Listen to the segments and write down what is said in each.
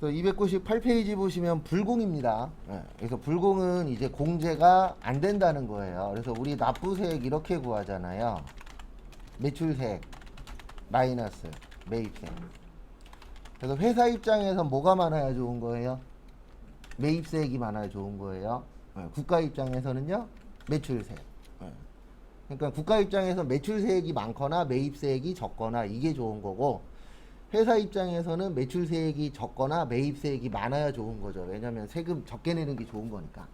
그래서 298페이지 보시면 불공입니다. 예, 그래서 불공은 이제 공제가 안 된다는 거예요. 그래서 우리 납부세액 이렇게 구하잖아요. 매출세액 마이너스 매입세액. 그래서 회사 입장에서 뭐가 많아야 좋은 거예요? 매입세액이 많아야 좋은 거예요. 예, 국가 입장에서는요, 매출세액. 예. 그러니까 국가 입장에서 매출세액이 많거나 매입세액이 적거나 이게 좋은 거고, 회사 입장에서는 매출세액이 적거나 매입세액이 많아야 좋은 거죠. 왜냐하면 세금 적게 내는 게 좋은 거니까.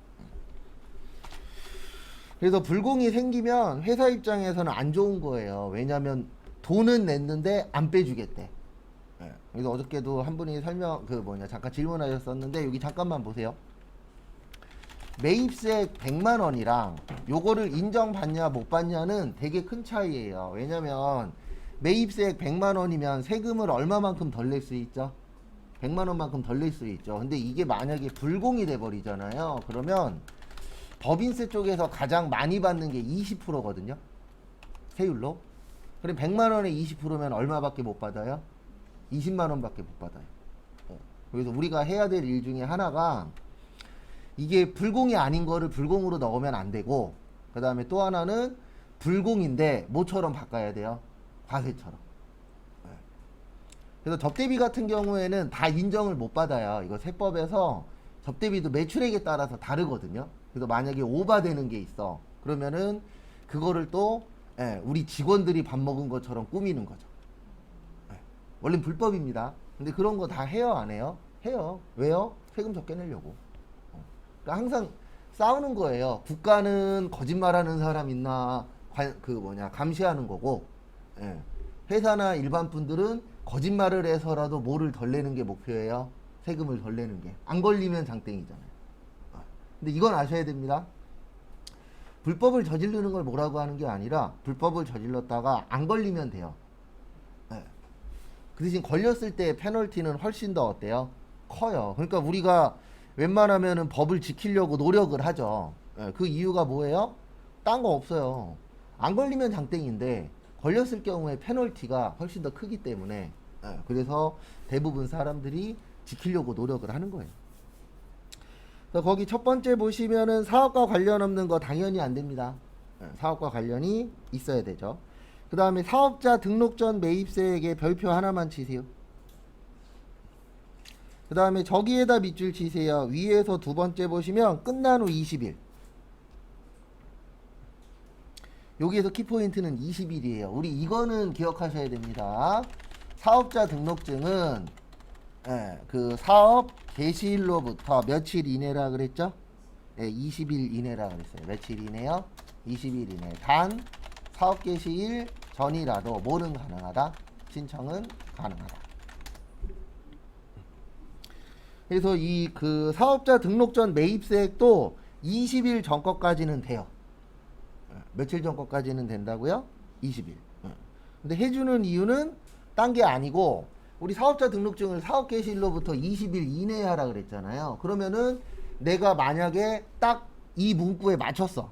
그래서 불공이 생기면 회사 입장에서는 안 좋은 거예요. 왜냐하면 돈은 냈는데 안 빼주겠대. 그래서 어저께도 한 분이 잠깐 질문하셨었는데, 여기 잠깐만 보세요. 매입세액 100만 원이랑 요거를 인정받냐 못 받냐는 되게 큰 차이예요. 왜냐면 매입세액 100만 원이면 세금을 얼마만큼 덜 낼 수 있죠? 100만 원만큼 덜 낼 수 있죠. 근데 이게 만약에 불공이 돼 버리잖아요. 그러면 법인세 쪽에서 가장 많이 받는 게 20%거든요. 세율로. 그럼 100만 원에 20%면 얼마밖에 못 받아요? 20만 원밖에 못 받아요. 그래서 우리가 해야 될 일 중에 하나가, 이게 불공이 아닌 거를 불공으로 넣으면 안 되고, 그 다음에 또 하나는 불공인데 뭐처럼 바꿔야 돼요? 과세처럼. 그래서 접대비 같은 경우에는 다 인정을 못 받아요. 이거 세법에서 접대비도 매출액에 따라서 다르거든요. 그래서 만약에 오바되는 게 있어, 그러면은 그거를 또 우리 직원들이 밥 먹은 것처럼 꾸미는 거죠. 원래 불법입니다. 근데 그런 거 다 해요, 안 해요? 해요. 왜요? 세금 적게 내려고. 그러니까 항상 싸우는 거예요. 국가는 거짓말하는 사람 있나 감시하는 거고, 회사나 일반 분들은 거짓말을 해서라도 뭐를 덜 내는 게 목표예요. 세금을 덜 내는 게. 안 걸리면 장땡이잖아요. 근데 이건 아셔야 됩니다. 불법을 저지르는 걸 뭐라고 하는 게 아니라, 불법을 저질렀다가 안 걸리면 돼요. 그 대신 걸렸을 때 페널티는 훨씬 더 어때요? 커요. 그러니까 우리가 웬만하면은 법을 지키려고 노력을 하죠. 그 이유가 뭐예요? 딴 거 없어요. 안 걸리면 장땡인데 걸렸을 경우에 페널티가 훨씬 더 크기 때문에, 그래서 대부분 사람들이 지키려고 노력을 하는 거예요. 그래서 거기 첫 번째 보시면은 사업과 관련 없는 거 당연히 안 됩니다. 사업과 관련이 있어야 되죠. 그 다음에 사업자 등록 전 매입세액에 별표 하나만 치세요. 그 다음에 저기에다 밑줄 치세요. 위에서 두 번째 보시면 끝난 후 20일. 여기에서 키포인트는 20일이에요. 우리 이거는 기억하셔야 됩니다. 사업자 등록증은 그 사업 개시일로부터 며칠 이내라 그랬죠? 20일 이내라 그랬어요. 며칠 이내요? 20일 이내. 단 사업 개시일 전이라도 뭐는 가능하다? 신청은 가능하다. 그래서 이 그 사업자 등록 전 매입세액도 20일 전 것까지는 돼요. 며칠 전 것까지는 된다고요? 20일. 근데 해주는 이유는 딴 게 아니고, 우리 사업자 등록증을 사업 개시일로부터 20일 이내에 하라 그랬잖아요. 그러면은 내가 만약에 딱 이 문구에 맞췄어.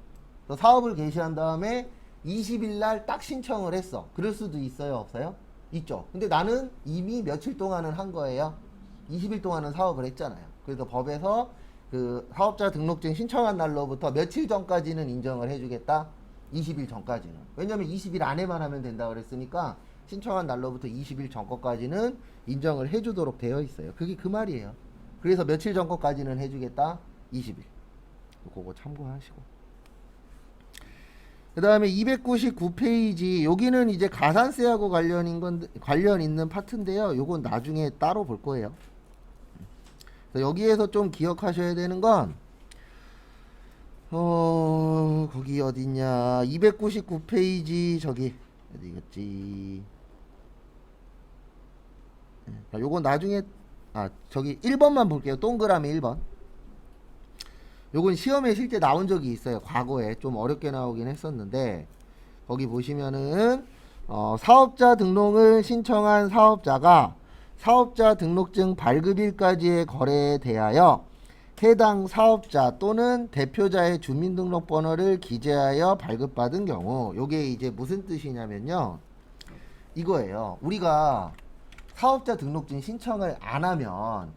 사업을 개시한 다음에 20일 날 딱 신청을 했어. 그럴 수도 있어요, 없어요? 있죠. 근데 나는 이미 며칠 동안은 한 거예요. 20일 동안은 사업을 했잖아요. 그래서 법에서 그 사업자 등록증 신청한 날로부터 며칠 전까지는 인정을 해주겠다. 20일 전까지는. 왜냐면 20일 안에만 하면 된다고 그랬으니까 신청한 날로부터 20일 전 거까지는 인정을 해주도록 되어 있어요. 그게 그 말이에요. 그래서 며칠 전 거까지는 해주겠다. 20일. 그거 참고하시고. 그 다음에 299페이지, 여기는 이제 가산세하고 관련 있는 파트인데요. 요건 나중에 따로 볼 거예요. 여기에서 좀 기억하셔야 되는 건, 거기 어딨냐, 299페이지, 저기 어디겠지. 요건 나중에, 저기 1번만 볼게요. 동그라미 1번. 요건 시험에 실제 나온 적이 있어요. 과거에 좀 어렵게 나오긴 했었는데, 거기 보시면은 사업자 등록을 신청한 사업자가 사업자 등록증 발급일까지의 거래에 대하여 해당 사업자 또는 대표자의 주민등록번호를 기재하여 발급받은 경우, 요게 이제 무슨 뜻이냐면요, 이거예요. 우리가 사업자 등록증 신청을 안 하면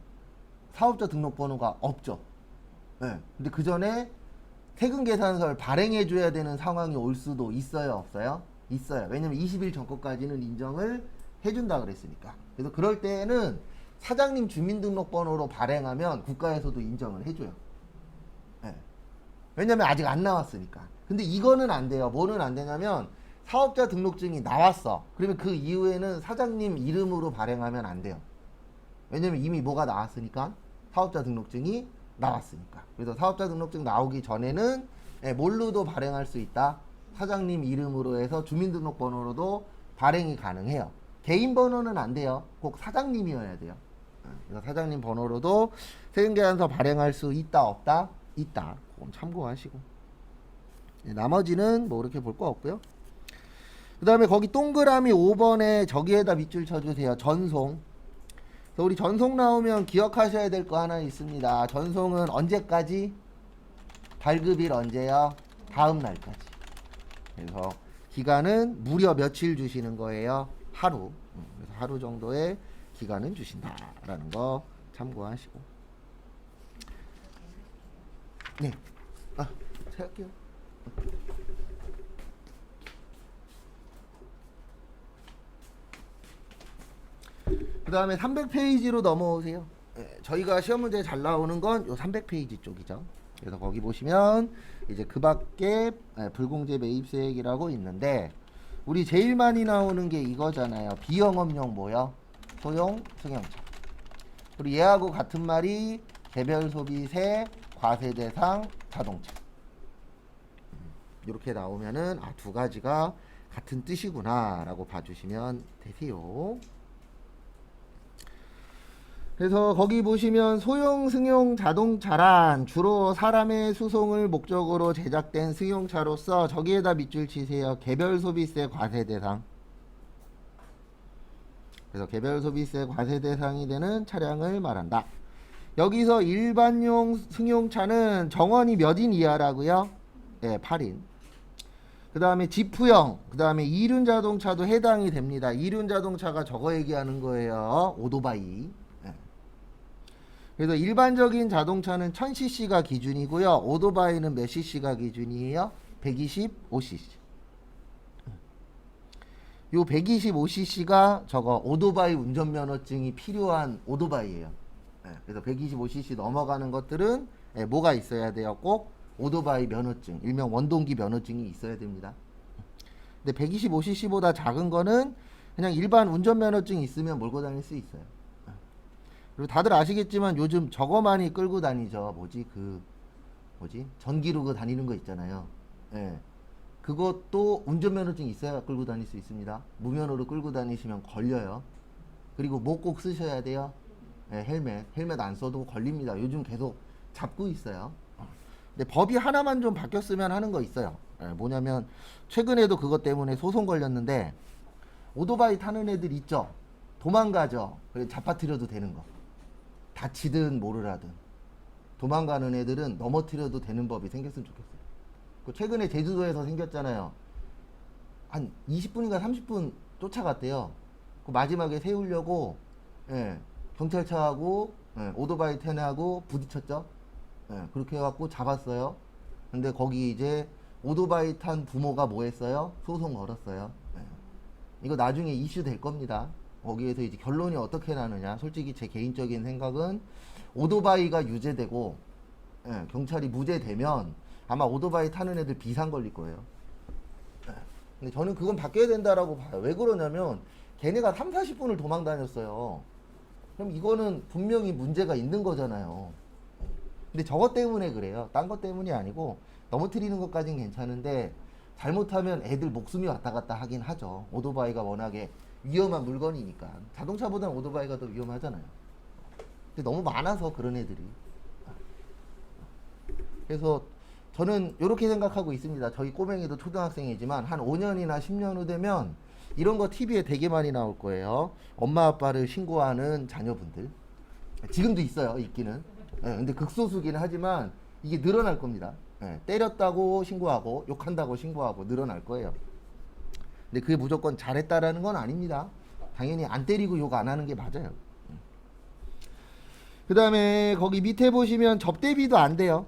사업자 등록번호가 없죠. 예. 근데 그 전에 세금계산서를 발행해 줘야 되는 상황이 올 수도 있어요, 없어요? 있어요. 왜냐면 20일 전까지는 인정을 해준다 그랬으니까. 그래서 그럴 때에는 사장님 주민등록번호로 발행하면 국가에서도 인정을 해줘요. 예. 왜냐면 아직 안 나왔으니까. 근데 이거는 안 돼요. 뭐는 안 되냐면 사업자 등록증이 나왔어. 그러면 그 이후에는 사장님 이름으로 발행하면 안 돼요. 왜냐면 이미 뭐가 나왔으니까, 사업자 등록증이 나왔으니까. 그래서 사업자 등록증 나오기 전에는 뭘로도 발행할 수 있다. 사장님 이름으로 해서 주민등록번호로도 발행이 가능해요. 개인 번호는 안 돼요. 꼭 사장님이어야 돼요. 그래서 사장님 번호로도 세금계산서 발행할 수 있다, 없다? 있다. 그건 참고하시고. 나머지는 뭐 이렇게 볼 거 없고요. 그 다음에 거기 동그라미 5번에 저기에다 밑줄 쳐주세요. 전송. 그래서 우리 전송 나오면 기억하셔야 될 거 하나 있습니다. 전송은 언제까지? 발급일 언제요? 다음 날까지. 그래서 기간은 무려 며칠 주시는 거예요? 하루. 그래서 하루 정도의 기간은 주신다라는 거 참고하시고. 네. 할게요. 그 다음에 300페이지로 넘어오세요. 저희가 시험 문제 잘 나오는 건 요 300페이지 쪽이죠. 그래서 거기 보시면 이제 그 밖에 불공제 매입세액이라고 있는데, 우리 제일 많이 나오는 게 이거잖아요. 비영업용 뭐요? 소형 승용차. 그리고 얘하고 같은 말이 개별 소비세, 과세 대상 자동차. 이렇게 나오면은 두 가지가 같은 뜻이구나 라고 봐주시면 되세요. 그래서 거기 보시면 소형 승용 자동차란 주로 사람의 수송을 목적으로 제작된 승용차로서, 저기에다 밑줄 치세요. 개별 소비세 과세 대상. 그래서 개별 소비세 과세 대상이 되는 차량을 말한다. 여기서 일반용 승용차는 정원이 몇 인 이하라고요? 네, 8인. 그 다음에 지프형, 그 다음에 이륜 자동차도 해당이 됩니다. 이륜 자동차가 저거 얘기하는 거예요. 오토바이. 그래서 일반적인 자동차는 1000cc가 기준이고요. 오토바이는 몇 cc가 기준이에요? 125cc. 요 125cc가 저거 오토바이 운전면허증이 필요한 오토바이예요. 그래서 125cc 넘어가는 것들은 뭐가 있어야 돼요? 꼭 오토바이 면허증, 일명 원동기 면허증이 있어야 됩니다. 근데 125cc보다 작은 거는 그냥 일반 운전면허증이 있으면 몰고 다닐 수 있어요. 그리고 다들 아시겠지만 요즘 저거 많이 끌고 다니죠. 전기로 그 다니는 거 있잖아요. 그것도 운전면허증 있어야 끌고 다닐 수 있습니다. 무면허로 끌고 다니시면 걸려요. 그리고 목 꼭 쓰셔야 돼요. 헬멧 안 써도 걸립니다. 요즘 계속 잡고 있어요. 근데 법이 하나만 좀 바뀌었으면 하는 거 있어요. 뭐냐면 최근에도 그것 때문에 소송 걸렸는데, 오토바이 타는 애들 있죠. 도망가죠. 그래 잡아뜨려도 되는 거. 다치든 뭐를 도망가는 애들은 넘어뜨려도 되는 법이 생겼으면 좋겠어요. 최근에 제주도에서 생겼잖아요. 한 20분인가 30분 쫓아갔대요. 마지막에 세우려고 경찰차하고 오토바이 텐하고 부딪혔죠. 그렇게 해갖고 잡았어요. 근데 거기 이제 오토바이 탄 부모가 뭐 했어요? 소송 걸었어요. 이거 나중에 이슈 될 겁니다. 거기에서 이제 결론이 어떻게 나느냐. 솔직히 제 개인적인 생각은 오토바이가 유죄되고 경찰이 무죄되면 아마 오토바이 타는 애들 비상 걸릴 거예요. 근데 저는 그건 바뀌어야 된다라고 봐요. 왜 그러냐면 걔네가 3, 40분을 도망 다녔어요. 그럼 이거는 분명히 문제가 있는 거잖아요. 근데 저것 때문에 그래요. 딴 것 때문이 아니고, 넘어뜨리는 것까진 괜찮은데 잘못하면 애들 목숨이 왔다 갔다 하긴 하죠. 오토바이가 워낙에 위험한 물건이니까. 자동차보다는 오토바이가 더 위험하잖아요. 근데 너무 많아서 그런 애들이. 그래서 저는 이렇게 생각하고 있습니다. 저희 꼬맹이도 초등학생이지만 한 5년이나 10년 후 되면 이런 거 TV에 되게 많이 나올 거예요. 엄마 아빠를 신고하는 자녀분들. 지금도 있어요, 있기는. 근데 극소수긴 하지만 이게 늘어날 겁니다. 때렸다고 신고하고 욕한다고 신고하고 늘어날 거예요. 근데 그게 무조건 잘했다라는 건 아닙니다. 당연히 안 때리고 욕 안 하는 게 맞아요. 그 다음에 거기 밑에 보시면 접대비도 안 돼요.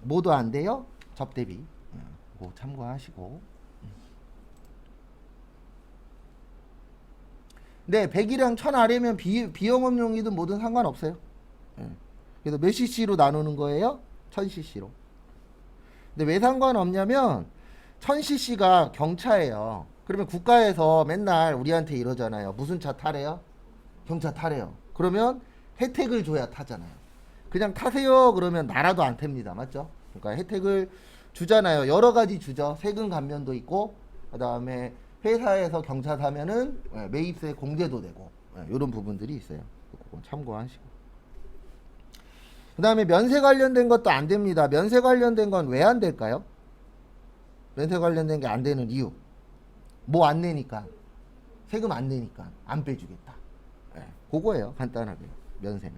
뭐도 안 돼요? 접대비. 그거 참고하시고. 네, 100이랑 1000 아래면 비영업용이든 뭐든 상관없어요. 그래서 몇 cc로 나누는 거예요? 1000cc로. 근데 왜 상관없냐면 1000cc가 경차예요. 그러면 국가에서 맨날 우리한테 이러잖아요. 무슨 차 타래요? 경차 타래요. 그러면 혜택을 줘야 타잖아요. 그냥 타세요 그러면 나라도 안 탑니다. 맞죠? 그러니까 혜택을 주잖아요. 여러 가지 주죠. 세금 감면도 있고, 그 다음에 회사에서 경차 사면은 매입세 공제도 되고, 이런 부분들이 있어요. 그건 참고하시고. 그 다음에 면세 관련된 것도 안 됩니다. 면세 관련된 건 왜 안 될까요? 면세 관련된 게 안 되는 이유. 뭐 안 내니까. 세금 안 내니까. 안 빼주겠다. 그거예요. 간단하게. 면세는.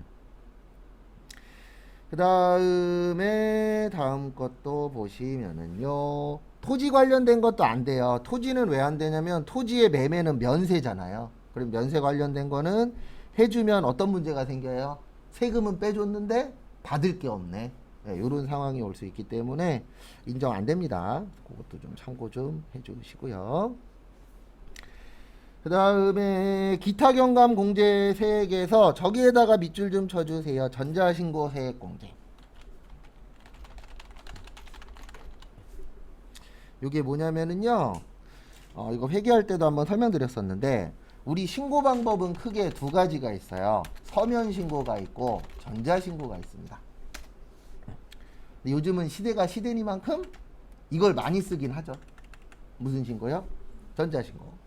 그 다음에 다음 것도 보시면은요. 토지 관련된 것도 안 돼요. 토지는 왜 안 되냐면 토지의 매매는 면세잖아요. 그럼 면세 관련된 거는 해주면 어떤 문제가 생겨요? 세금은 빼줬는데 받을 게 없네. 이런 상황이 올 수 있기 때문에 인정 안 됩니다. 그것도 좀 참고 좀 해주시고요. 그 다음에 기타 경감 공제 세액에서 저기에다가 밑줄 좀 쳐주세요. 전자신고 세액 공제. 이게 뭐냐면은요. 이거 회계할 때도 한번 설명드렸었는데 우리 신고 방법은 크게 두 가지가 있어요. 서면 신고가 있고 전자 신고가 있습니다. 근데 요즘은 시대가 시대니만큼 이걸 많이 쓰긴 하죠. 무슨 신고요? 전자 신고.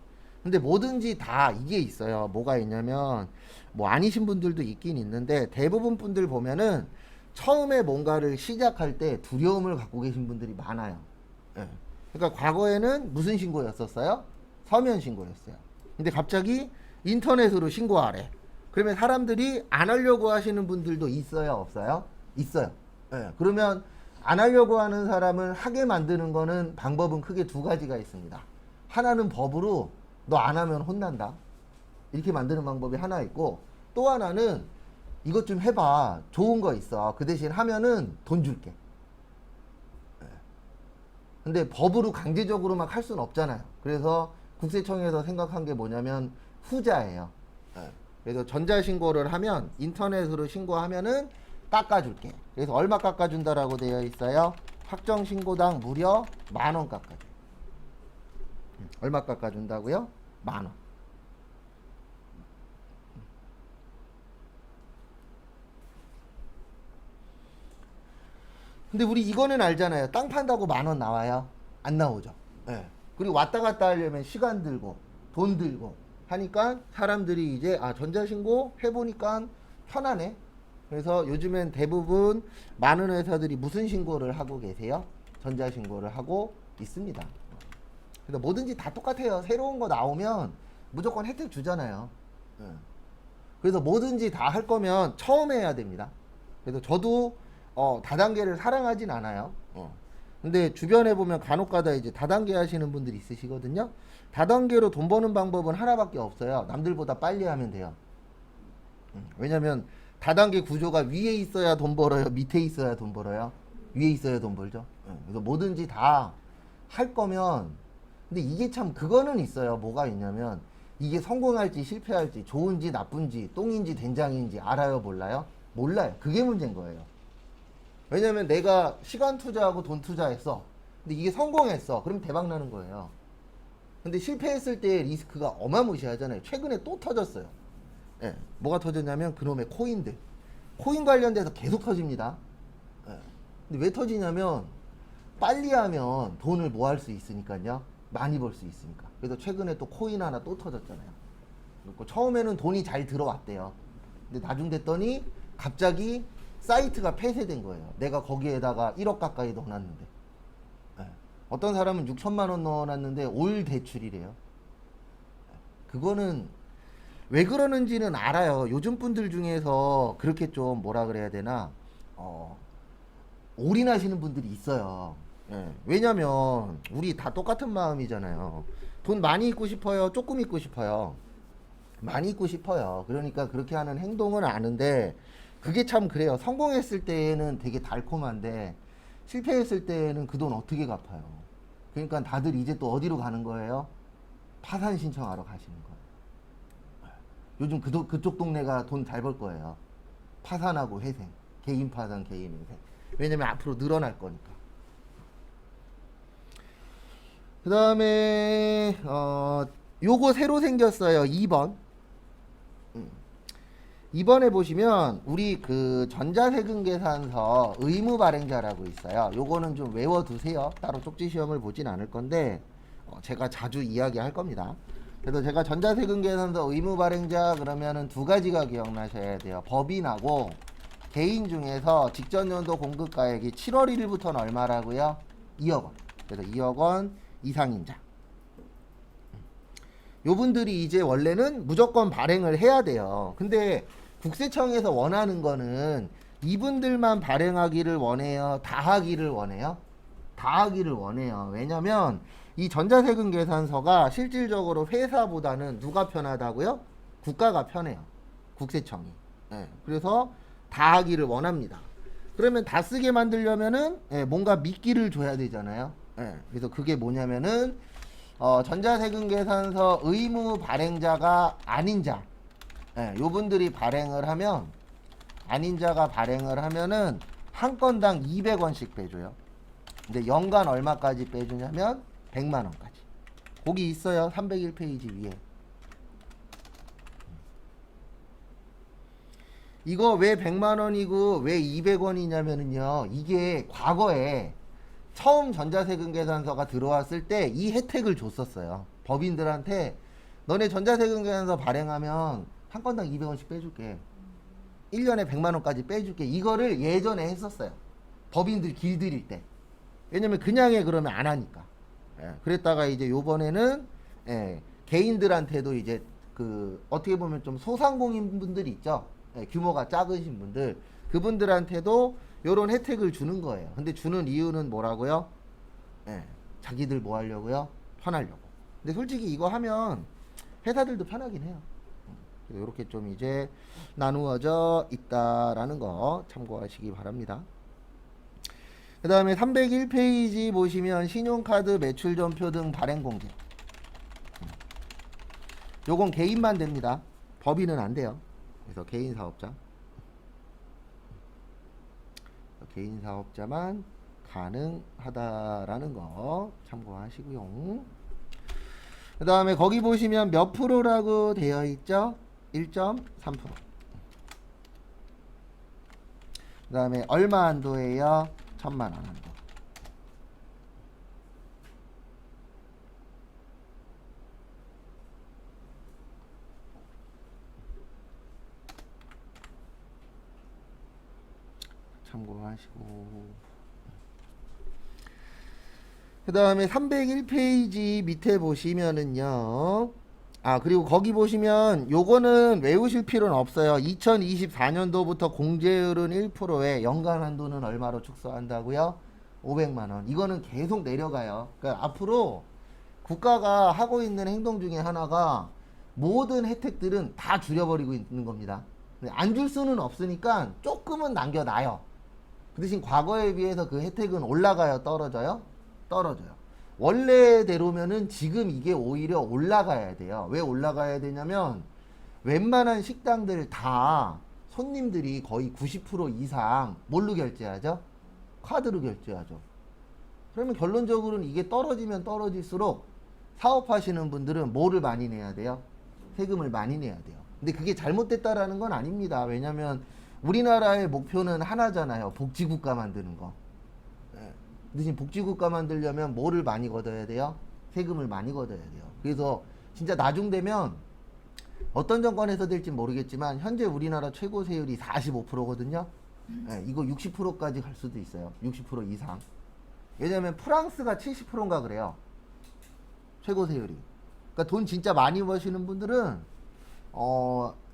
근데 뭐든지 다 이게 있어요. 뭐가 있냐면 뭐 아니신 분들도 있긴 있는데 대부분 분들 보면은 처음에 뭔가를 시작할 때 두려움을 갖고 계신 분들이 많아요. 그러니까 과거에는 무슨 신고였었어요? 서면 신고였어요. 근데 갑자기 인터넷으로 신고하래. 그러면 사람들이 안 하려고 하시는 분들도 있어요, 없어요? 있어요. 그러면 안 하려고 하는 사람을 하게 만드는 거는 방법은 크게 두 가지가 있습니다. 하나는 법으로 너 안 하면 혼난다. 이렇게 만드는 방법이 하나 있고, 또 하나는 이것 좀 해봐. 좋은 거 있어. 그 대신 하면은 돈 줄게. 근데 법으로 강제적으로 막 할 수는 없잖아요. 그래서 국세청에서 생각한 게 뭐냐면 후자예요. 그래서 전자신고를 하면 인터넷으로 신고하면은 깎아줄게. 그래서 얼마 깎아준다라고 되어 있어요? 확정신고당 무려 10,000원 깎아줘요. 얼마 깎아준다고요? 10,000원. 근데 우리 이거는 알잖아요. 땅 판다고 10,000원 나와요? 안 나오죠. 그리고 왔다 갔다 하려면 시간 들고 돈 들고 하니까 사람들이 이제 전자신고 해보니까 편하네. 그래서 요즘엔 대부분 많은 회사들이 무슨 신고를 하고 계세요? 전자신고를 하고 있습니다. 그래서 뭐든지 다 똑같아요. 새로운 거 나오면 무조건 혜택 주잖아요. 그래서 뭐든지 다 할 거면 처음 해야 됩니다. 그래서 저도 다단계를 사랑하진 않아요. 근데 주변에 보면 간혹가다 이제 다단계 하시는 분들이 있으시거든요. 다단계로 돈 버는 방법은 하나밖에 없어요. 남들보다 빨리 하면 돼요. 왜냐면 다단계 구조가 위에 있어야 돈 벌어요? 밑에 있어야 돈 벌어요? 위에 있어야 돈 벌죠. 그래서 뭐든지 다 할 거면, 근데 이게 참 그거는 있어요. 뭐가 있냐면 이게 성공할지 실패할지 좋은지 나쁜지 똥인지 된장인지 알아요? 몰라요? 몰라요. 그게 문제인 거예요. 왜냐면 내가 시간 투자하고 돈 투자했어. 근데 이게 성공했어. 그럼 대박 나는 거예요. 근데 실패했을 때 리스크가 어마무시하잖아요. 최근에 또 터졌어요. 뭐가 터졌냐면 그놈의 코인들. 코인 관련돼서 계속 터집니다. 근데 왜 터지냐면 빨리 하면 돈을 뭐 할 수 있으니까요. 많이 벌 수 있으니까. 그래서 최근에 또 코인 하나 또 터졌잖아요. 그리고 처음에는 돈이 잘 들어왔대요. 근데 나중 됐더니 갑자기 사이트가 폐쇄된 거예요. 내가 거기에다가 1억 가까이 넣어놨는데. 어떤 사람은 6천만 원 넣어놨는데 올 대출이래요. 그거는 왜 그러는지는 알아요. 요즘 분들 중에서 그렇게 좀 뭐라 그래야 되나 올인하시는 분들이 있어요. 왜냐면 우리 다 똑같은 마음이잖아요. 돈 많이 있고 싶어요? 조금 있고 싶어요? 많이 있고 싶어요. 그러니까 그렇게 하는 행동은 아는데 그게 참 그래요. 성공했을 때는 되게 달콤한데 실패했을 때는 그 돈 어떻게 갚아요? 그러니까 다들 이제 또 어디로 가는 거예요? 파산 신청하러 가시는 거예요. 요즘 그쪽 동네가 돈 잘 벌 거예요. 파산하고 회생, 개인 파산, 개인 회생. 왜냐면 앞으로 늘어날 거니까. 그 다음에 요거 새로 생겼어요. 2번. 이번에 보시면 우리 그 전자세금 계산서 의무 발행자라고 있어요. 요거는 좀 외워두세요. 따로 쪽지 시험을 보진 않을 건데 제가 자주 이야기할 겁니다. 그래서 제가 전자세금 계산서 의무 발행자 그러면은 두 가지가 기억나셔야 돼요. 법인하고 개인 중에서 직전 연도 공급가액이 7월 1일부터는 얼마라고요? 2억 원. 그래서 2억 원 이상인자. 요분들이 이제 원래는 무조건 발행을 해야 돼요. 근데 국세청에서 원하는 거는 이분들만 발행하기를 원해요? 다 하기를 원해요? 다 하기를 원해요. 왜냐면 이 전자세금 계산서가 실질적으로 회사보다는 누가 편하다고요? 국가가 편해요. 국세청이. 네. 그래서 다 하기를 원합니다. 그러면 다 쓰게 만들려면은 뭔가 미끼를 줘야 되잖아요. 그래서 그게 뭐냐면은 전자세금 계산서 의무 발행자가 아닌 자, 요분들이 발행을 하면 아닌 자가 발행을 하면은 한 건당 200원씩 빼줘요. 근데 연간 얼마까지 빼주냐면 100만 원까지. 거기 있어요. 301페이지 위에. 이거 왜 100만 원이고 왜 200원이냐면은요. 이게 과거에 처음 전자세금 계산서가 들어왔을 때 이 혜택을 줬었어요. 법인들한테 너네 전자세금 계산서 발행하면 한 건당 200원씩 빼줄게. 1년에 100만 원까지 빼줄게. 이거를 예전에 했었어요. 법인들 길들일 때. 왜냐면 그냥 해 그러면 안 하니까. 그랬다가 이제 요번에는 개인들한테도 이제 그 어떻게 보면 좀 소상공인 분들이 있죠. 규모가 작으신 분들. 그분들한테도 요런 혜택을 주는 거예요. 근데 주는 이유는 뭐라고요? 자기들 뭐 하려고요? 편하려고. 근데 솔직히 이거 하면 회사들도 편하긴 해요. 이렇게 좀 이제 나누어져 있다라는 거 참고하시기 바랍니다. 그 다음에 301페이지 보시면 신용카드 매출전표 등 발행 공개. 요건 개인만 됩니다. 법인은 안 돼요. 그래서 개인 사업자. 개인 사업자만 가능하다라는 거 참고하시고요. 그 다음에 거기 보시면 몇 프로라고 되어 있죠? 1.3%. 그 다음에 얼마 한도예요? 1000만 원 한도. 참고하시고. 그 다음에 301페이지 밑에 보시면은요. 그리고 거기 보시면 요거는 외우실 필요는 없어요. 2024년도부터 공제율은 1%에 연간 한도는 얼마로 축소한다고요? 500만원. 이거는 계속 내려가요. 그러니까 앞으로 국가가 하고 있는 행동 중에 하나가 모든 혜택들은 다 줄여버리고 있는 겁니다. 안 줄 수는 없으니까 조금은 남겨놔요. 그 대신 과거에 비해서 그 혜택은 올라가요? 떨어져요? 떨어져요. 원래대로면은 지금 이게 오히려 올라가야 돼요. 왜 올라가야 되냐면 웬만한 식당들 다 손님들이 거의 90% 이상 뭘로 결제하죠? 카드로 결제하죠. 그러면 결론적으로는 이게 떨어지면 떨어질수록 사업하시는 분들은 뭐를 많이 내야 돼요? 세금을 많이 내야 돼요. 근데 그게 잘못됐다라는 건 아닙니다. 왜냐면 우리나라의 목표는 하나잖아요. 복지국가 만드는 거. 대신 복지국가 만들려면 뭐를 많이 걷어야 돼요? 세금을 많이 걷어야 돼요. 그래서 진짜 나중 되면 어떤 정권에서 될지 모르겠지만 현재 우리나라 최고 세율이 45%거든요. 이거 60%까지 갈 수도 있어요. 60% 이상. 왜냐면 프랑스가 70%인가 그래요. 최고 세율이. 그러니까 돈 진짜 많이 버시는 분들은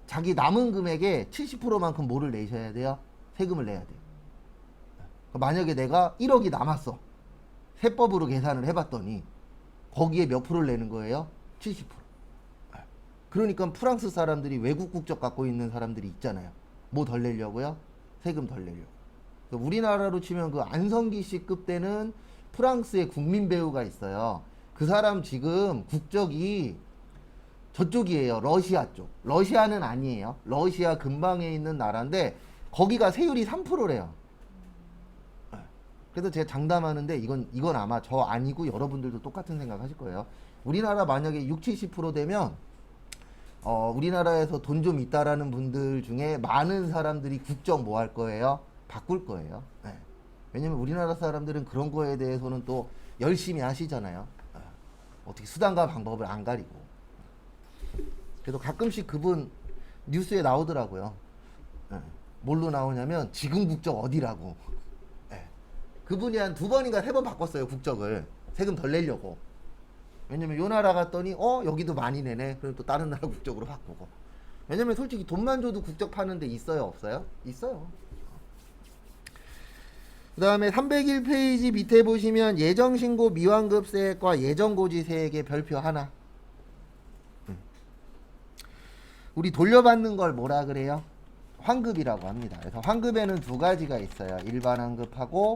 자기 남은 금액의 70%만큼 뭐를 내셔야 돼요? 세금을 내야 돼요. 만약에 내가 1억이 남았어. 세법으로 계산을 해봤더니 거기에 몇 프로를 내는 거예요? 70%. 그러니까 프랑스 사람들이 외국 국적 갖고 있는 사람들이 있잖아요. 뭐 덜 내려고요? 세금 덜 내려고. 그러니까 우리나라로 치면 그 안성기 씨급 되는 프랑스의 국민 배우가 있어요. 그 사람 지금 국적이 저쪽이에요. 러시아 쪽. 러시아는 아니에요. 러시아 근방에 있는 나라인데 거기가 세율이 3%래요. 그래서 제가 장담하는데 이건 아마 저 아니고 여러분들도 똑같은 생각 하실 거예요. 우리나라 만약에 60, 70% 되면 우리나라에서 돈 좀 있다라는 분들 중에 많은 사람들이 국적 뭐 할 거예요? 바꿀 거예요. 네. 왜냐면 우리나라 사람들은 그런 거에 대해서는 또 열심히 하시잖아요. 어떻게 수단과 방법을 안 가리고. 그래서 가끔씩 그분 뉴스에 나오더라고요. 네. 뭘로 나오냐면 지금 국적 어디라고. 네. 그분이 한 2번인가 3번 바꿨어요. 국적을. 세금 덜 내려고. 왜냐면 요 나라 갔더니 여기도 많이 내네. 그럼 또 다른 나라 국적으로 바꾸고. 왜냐면 솔직히 돈만 줘도 국적 파는 데 있어요? 없어요? 있어요. 그 다음에 301페이지 밑에 보시면 예정신고 미환급세액과 예정고지세액의 별표 하나. 우리 돌려받는 걸 뭐라 그래요? 환급이라고 합니다. 그래서 환급에는 2가지가 있어요. 일반 환급하고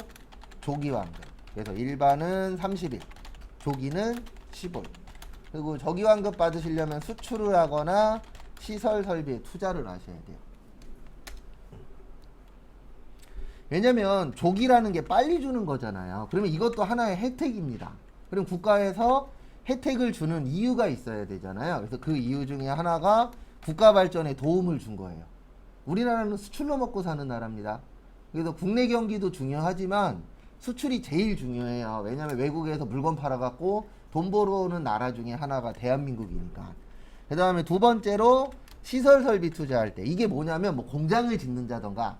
조기 환급. 그래서 일반은 30일, 조기는 15일. 그리고 조기 환급 받으시려면 수출을 하거나 시설 설비에 투자를 하셔야 돼요. 왜냐면 조기라는 게 빨리 주는 거잖아요. 그러면 이것도 하나의 혜택입니다. 그럼 국가에서 혜택을 주는 이유가 있어야 되잖아요. 그래서 그 이유 중에 하나가 국가 발전에 도움을 준 거예요. 우리나라는 수출로 먹고 사는 나라입니다. 그래서 국내 경기도 중요하지만 수출이 제일 중요해요. 왜냐면 외국에서 물건 팔아갖고 돈 벌어오는 나라 중에 하나가 대한민국이니까. 그 다음에 2번째로 시설 설비 투자할 때 이게 뭐냐면 뭐 공장을 짓는다던가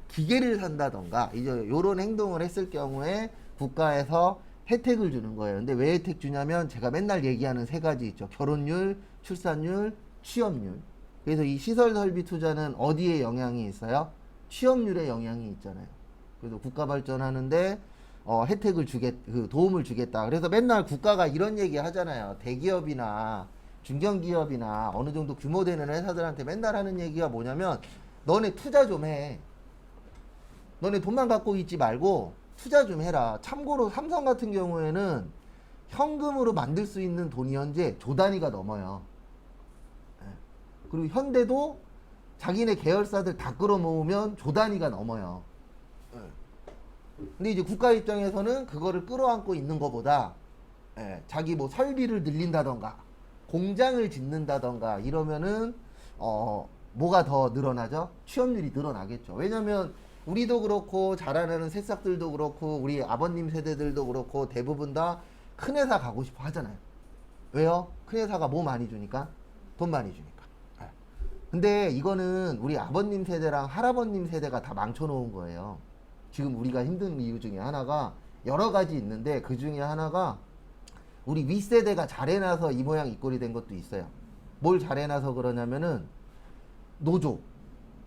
기계를 산다던가 이제 요런 행동을 했을 경우에 국가에서 혜택을 주는 거예요. 근데 왜 혜택 주냐면 제가 맨날 얘기하는 3가지 있죠. 결혼율, 출산율, 취업률. 그래서 이 시설 설비 투자는 어디에 영향이 있어요? 취업률에 영향이 있잖아요. 그래서 국가 발전하는데 혜택을 도움을 주겠다. 그래서 맨날 국가가 이런 얘기 하잖아요. 대기업이나 중견기업이나 어느 정도 규모 되는 회사들한테 맨날 하는 얘기가 뭐냐면 너네 투자 좀 해. 너네 돈만 갖고 있지 말고 투자 좀 해라. 참고로 삼성 같은 경우에는 현금으로 만들 수 있는 돈이 현재 조 단위가 넘어요. 그리고 현대도 자기네 계열사들 다 끌어모으면 조 단위가 넘어요. 근데 이제 국가 입장에서는 그거를 끌어안고 있는 것보다 자기 뭐 설비를 늘린다던가 공장을 짓는다던가 이러면은 뭐가 더 늘어나죠? 취업률이 늘어나겠죠. 왜냐면 우리도 그렇고 자라나는 새싹들도 그렇고 우리 아버님 세대들도 그렇고 대부분 다 큰 회사 가고 싶어 하잖아요. 왜요? 큰 회사가 뭐 많이 주니까? 돈 많이 주니까. 근데 이거는 우리 아버님 세대랑 할아버님 세대가 다 망쳐놓은 거예요. 지금 우리가 힘든 이유 중에 하나가 여러 가지 있는데 그 중에 하나가 우리 윗세대가 잘해놔서 이 모양 이 꼴이 된 것도 있어요. 뭘 잘해놔서 그러냐면은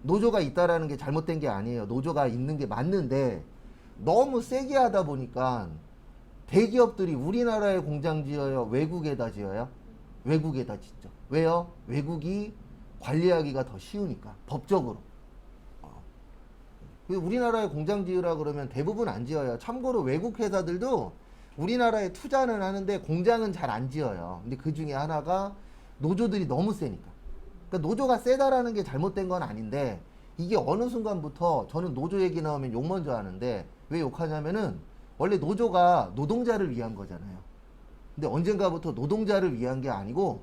노조가 있다라는 게 잘못된 게 아니에요. 노조가 있는 게 맞는데 너무 세게 하다 보니까 대기업들이 우리나라에 공장 지어요? 외국에다 지어요? 외국에다 짓죠. 왜요? 외국이 관리하기가 더 쉬우니까 법적으로. 우리나라에 공장 지으라 그러면 대부분 안 지어요. 참고로 외국 회사들도 우리나라에 투자는 하는데 공장은 잘 안 지어요. 근데 그 중에 하나가 노조들이 너무 세니까. 그러니까 노조가 세다라는 게 잘못된 건 아닌데 이게 어느 순간부터 저는 노조 얘기 나오면 욕 먼저 하는데 왜 욕하냐면은 원래 노조가 노동자를 위한 거잖아요. 근데 언젠가부터 노동자를 위한 게 아니고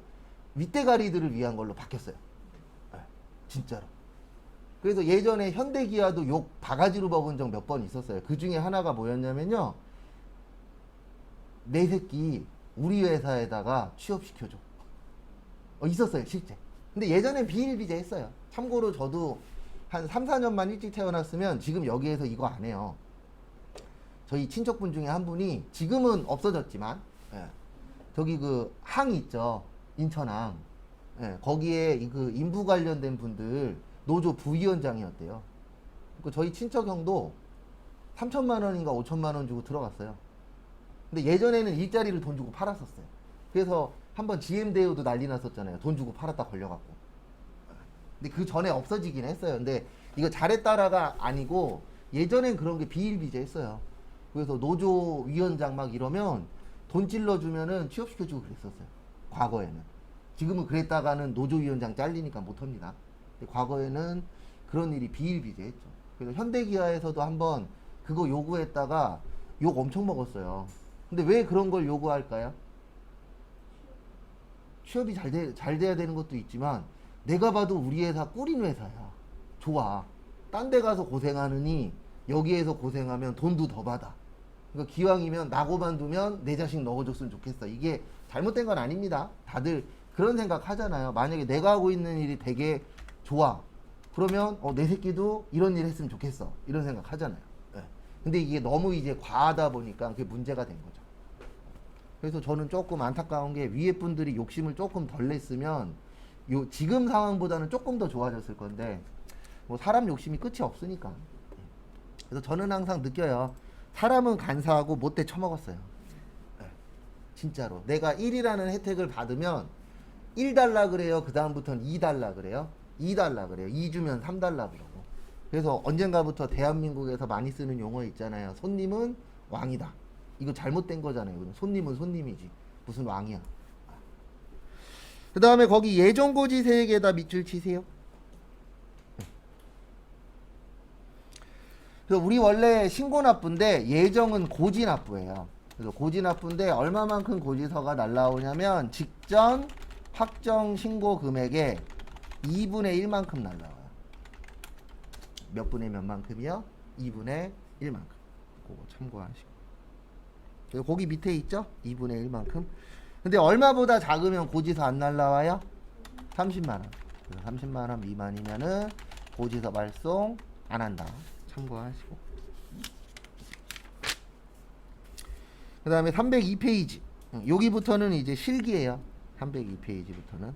윗대가리들을 위한 걸로 바뀌었어요. 진짜로. 그래서 예전에 현대기아도 욕 바가지로 먹은 적 몇 번 있었어요. 그 중에 하나가 뭐였냐면요. 내 새끼 우리 회사에다가 취업시켜줘. 있었어요, 실제. 근데 예전엔 비일비재 했어요. 참고로 저도 한 3, 4년만 일찍 태어났으면 지금 여기에서 이거 안 해요. 저희 친척분 중에 한 분이 지금은 없어졌지만 저기 그 항 있죠. 인천항. 거기에 그 인부 관련된 분들 노조 부위원장이었대요. 그러니까 저희 친척 형도 3천만 원인가 5천만 원 주고 들어갔어요. 근데 예전에는 일자리를 돈 주고 팔았었어요. 그래서 한번 GM대우도 난리 났었잖아요. 돈 주고 팔았다 걸려갖고. 근데 그 전에 없어지긴 했어요. 근데 이거 잘했다라가 아니고 예전엔 그런 게 비일비재했어요. 그래서 노조 위원장 막 이러면 돈 찔러주면은 취업시켜주고 그랬었어요. 과거에는. 지금은 그랬다가는 노조 위원장 잘리니까 못합니다. 근데 과거에는 그런 일이 비일비재했죠. 그래서 현대기아에서도 한번 그거 요구했다가 욕 엄청 먹었어요. 근데 왜 그런 걸 요구할까요? 취업이 잘 돼야 되는 것도 있지만 내가 봐도 우리 회사 꿀인 회사야. 좋아. 딴 데 가서 고생하느니 여기에서 고생하면 돈도 더 받아. 그러니까 기왕이면 나고만 두면 내 자식 넣어줬으면 좋겠어. 이게 잘못된 건 아닙니다. 다들 그런 생각 하잖아요. 만약에 내가 하고 있는 일이 되게 좋아. 그러면 내 새끼도 이런 일 했으면 좋겠어. 이런 생각 하잖아요. 네. 근데 이게 너무 이제 과하다 보니까 그게 문제가 된 거죠. 그래서 저는 조금 안타까운 게 위에 분들이 욕심을 조금 덜 냈으면 지금 상황보다는 조금 더 좋아졌을 건데 뭐 사람 욕심이 끝이 없으니까. 그래서 저는 항상 느껴요. 사람은 간사하고 못돼 처먹었어요. 네. 진짜로. 내가 1이라는 혜택을 받으면 1달라 그래요. 그 다음부터는 2달라 그래요. 2달라 그래요. 2 주면 3달라 그러고. 그래서 언젠가부터 대한민국에서 많이 쓰는 용어 있잖아요. 손님은 왕이다. 이거 잘못된 거잖아요. 손님은 손님이지. 무슨 왕이야. 그 다음에 거기 예정고지 세액에다 밑줄 치세요. 그래서 우리 원래 신고납부인데 예정은 고지납부예요. 그래서 고지납부인데 얼마만큼 고지서가 날라오냐면 직전 확정 신고 금액의 2분의 1만큼 날라와요. 몇 분의 몇 만큼이요? 2분의 1만큼. 그거 참고하시고. 그리고 거기 밑에 있죠? 2분의 1만큼. 근데 얼마보다 작으면 고지서 안 날라와요? 30만원. 30만원 미만이면은 고지서 발송 안 한다. 참고하시고. 그 다음에 302페이지. 여기부터는 이제 실기예요. 302페이지부터는.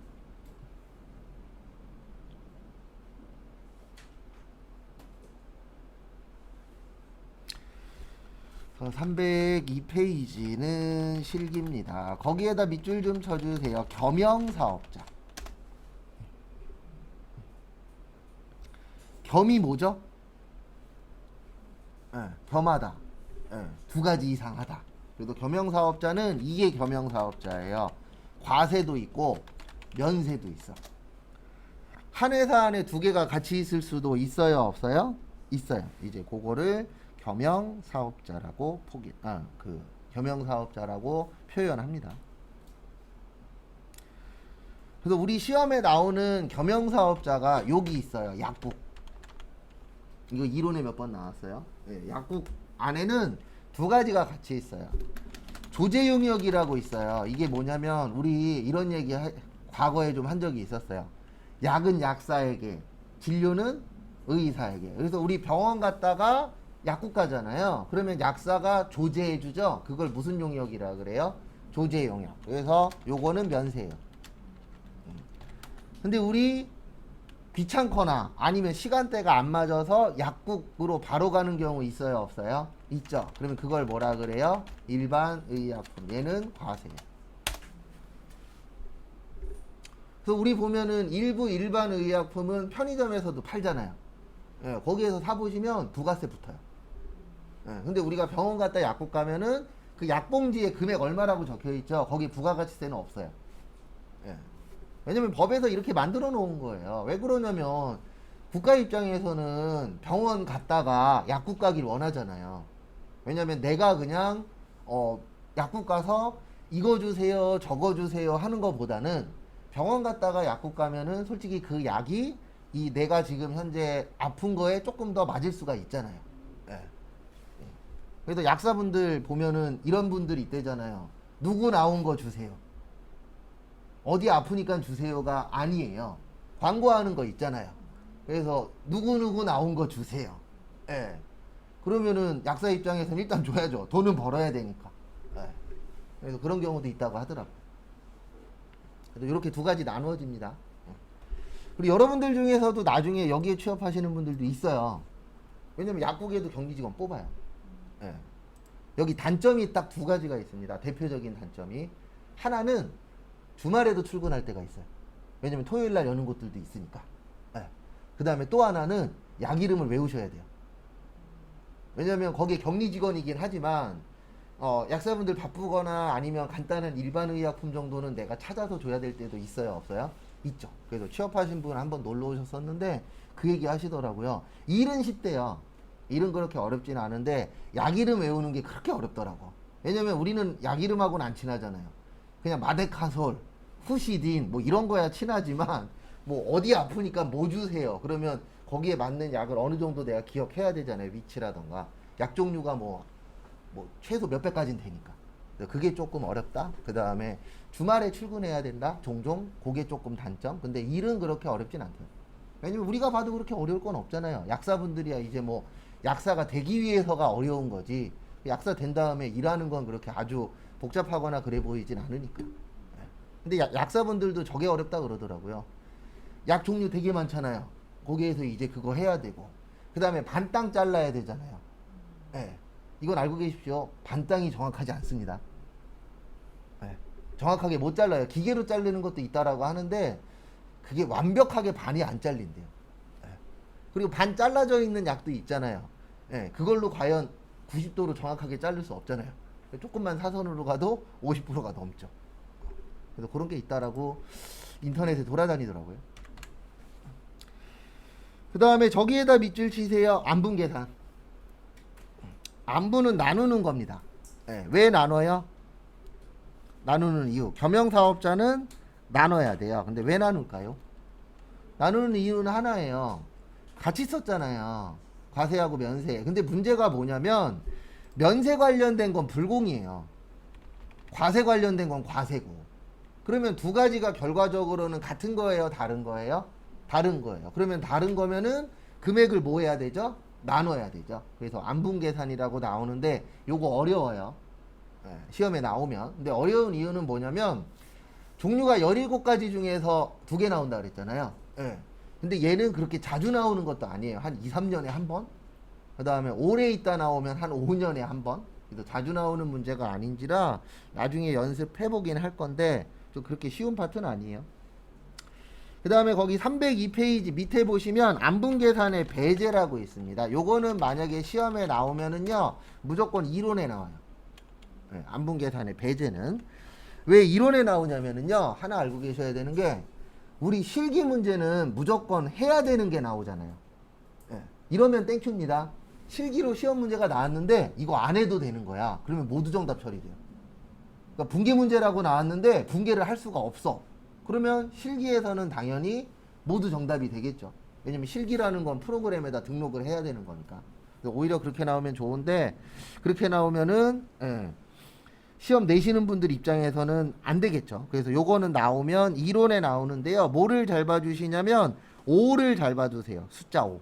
302페이지는 실기입니다. 거기에다 밑줄 좀 쳐주세요. 겸용사업자. 겸이 뭐죠? 겸하다. 두 가지 이상 하다. 그래도 겸용사업자는 이게 겸용사업자예요. 과세도 있고 면세도 있어. 한 회사 안에 두 개가 같이 있을 수도 있어요, 없어요? 있어요. 이제 그거를 겸용사업자라고 겸용사업자라고 표현합니다. 그래서 우리 시험에 나오는 겸용사업자가 여기 있어요. 약국. 이거 이론에 몇 번 나왔어요. 네, 약국 안에는 두 가지가 같이 있어요. 조제 용역이라고 있어요. 이게 뭐냐면 우리 이런 얘기 과거에 좀 한 적이 있었어요. 약은 약사에게, 진료는 의사에게. 그래서 우리 병원 갔다가 약국 가잖아요. 그러면 약사가 조제해 주죠. 그걸 무슨 용역이라 그래요? 조제 용역. 그래서 요거는 면세예요. 근데 우리 귀찮거나 아니면 시간대가 안 맞아서 약국으로 바로 가는 경우 있어요, 없어요? 있죠. 그러면 그걸 뭐라 그래요? 일반 의약품. 얘는 과세예요. 그래서 우리 보면은 일부 일반 의약품은 편의점에서도 팔잖아요. 예, 거기에서 사보시면 부가세 붙어요. 예, 근데 우리가 병원 갔다 약국 가면은 그 약봉지에 금액 얼마라고 적혀 있죠. 거기 부가가치세는 없어요. 예. 왜냐면 법에서 이렇게 만들어 놓은 거예요. 왜 그러냐면 국가 입장에서는 병원 갔다가 약국 가길 원하잖아요. 왜냐면 내가 그냥 약국 가서 이거 주세요 저거 주세요 하는 것보다는 병원 갔다가 약국 가면은 솔직히 그 약이 이 내가 지금 현재 아픈 거에 조금 더 맞을 수가 있잖아요. 예. 그래서 약사분들 보면은 이런 분들 있대잖아요. 누구 나온 거 주세요. 어디 아프니까 주세요가 아니에요. 광고하는 거 있잖아요. 그래서 누구누구 나온 거 주세요. 예. 그러면은 약사 입장에서는 일단 줘야죠. 돈은 벌어야 되니까. 예. 그래서 그런 경우도 있다고 하더라고요. 그래서 이렇게 두 가지 나누어집니다. 그리고 여러분들 중에서도 나중에 여기에 취업하시는 분들도 있어요. 왜냐면 약국에도 경비직원 뽑아요. 예. 여기 단점이 딱 두 가지가 있습니다. 대표적인 단점이. 하나는 주말에도 출근할 때가 있어요. 왜냐면 토요일 날 여는 곳들도 있으니까. 예. 그 다음에 또 하나는 약 이름을 외우셔야 돼요. 왜냐면 거기에 격리 직원이긴 하지만 약사분들 바쁘거나 아니면 간단한 일반 의약품 정도는 내가 찾아서 줘야 될 때도 있어요, 없어요? 있죠. 그래서 취업하신 분 한번 놀러 오셨었는데 그 얘기 하시더라고요. 일은 쉽대요. 일은 그렇게 어렵진 않은데 약 이름 외우는 게 그렇게 어렵더라고. 왜냐면 우리는 약 이름하고는 안 친하잖아요. 그냥 마데카솔, 후시딘 뭐 이런 거야 친하지만 뭐 어디 아프니까 뭐 주세요. 그러면 거기에 맞는 약을 어느 정도 내가 기억해야 되잖아요. 위치라던가 약 종류가 뭐 최소 몇 백까지는 되니까. 그게 조금 어렵다. 그 다음에 주말에 출근해야 된다. 종종 그게 조금 단점. 근데 일은 그렇게 어렵진 않대요. 왜냐면 우리가 봐도 그렇게 어려울 건 없잖아요. 약사분들이야 이제 뭐 약사가 되기 위해서가 어려운 거지. 약사 된 다음에 일하는 건 그렇게 아주 복잡하거나 그래 보이진 않으니까. 근데 약사분들도 저게 어렵다 그러더라고요. 약 종류 되게 많잖아요. 거기에서 이제 그거 해야 되고 그 다음에 반땅 잘라야 되잖아요. 네. 이건 알고 계십시오. 반땅이 정확하지 않습니다. 네. 정확하게 못 잘라요. 기계로 자르는 것도 있다라고 하는데 그게 완벽하게 반이 안 잘린대요. 네. 그리고 반 잘라져 있는 약도 있잖아요. 네. 그걸로 과연 90도로 정확하게 자를 수 없잖아요. 조금만 사선으로 가도 50%가 넘죠. 그래서 그런 게 있다라고 인터넷에 돌아다니더라고요. 그 다음에 저기에다 밑줄 치세요. 안분 계산. 안분은 나누는 겁니다. 네, 왜 나눠요? 나누는 이유. 겸용사업자는 나눠야 돼요. 근데 왜 나눌까요? 나누는 이유는 하나예요. 같이 썼잖아요. 과세하고 면세. 근데 문제가 뭐냐면 면세 관련된 건 불공이에요. 과세 관련된 건 과세고. 그러면 두 가지가 결과적으로는 같은 거예요? 다른 거예요? 다른 거예요. 그러면 다른 거면은 금액을 뭐 해야 되죠? 나눠야 되죠. 그래서 안분 계산이라고 나오는데 요거 어려워요. 예, 시험에 나오면. 근데 어려운 이유는 뭐냐면 종류가 17가지 중에서 2개 나온다 그랬잖아요. 예. 근데 얘는 그렇게 자주 나오는 것도 아니에요. 한 2, 3년에 한 번? 그 다음에 오래 있다 나오면 한 5년에 한 번? 그래서 자주 나오는 문제가 아닌지라 나중에 연습해보긴 할 건데 좀 그렇게 쉬운 파트는 아니에요. 그 다음에 거기 302페이지 밑에 보시면 안분 계산의 배제라고 있습니다. 요거는 만약에 시험에 나오면은요 무조건 이론에 나와요. 네, 안분 계산의 배제는 왜 이론에 나오냐면은요 하나 알고 계셔야 되는 게 우리 실기 문제는 무조건 해야 되는 게 나오잖아요. 네, 이러면 땡큐입니다. 실기로 시험 문제가 나왔는데 이거 안 해도 되는 거야. 그러면 모두 정답 처리돼요. 그러니까 분계 문제라고 나왔는데 분계를 할 수가 없어. 그러면 실기에서는 당연히 모두 정답이 되겠죠. 왜냐면 실기라는 건 프로그램에다 등록을 해야 되는 거니까. 오히려 그렇게 나오면 좋은데 그렇게 나오면은 시험 내시는 분들 입장에서는 안 되겠죠. 그래서 요거는 나오면 이론에 나오는데요. 뭐를 잘 봐주시냐면 5를 잘 봐주세요. 숫자 5.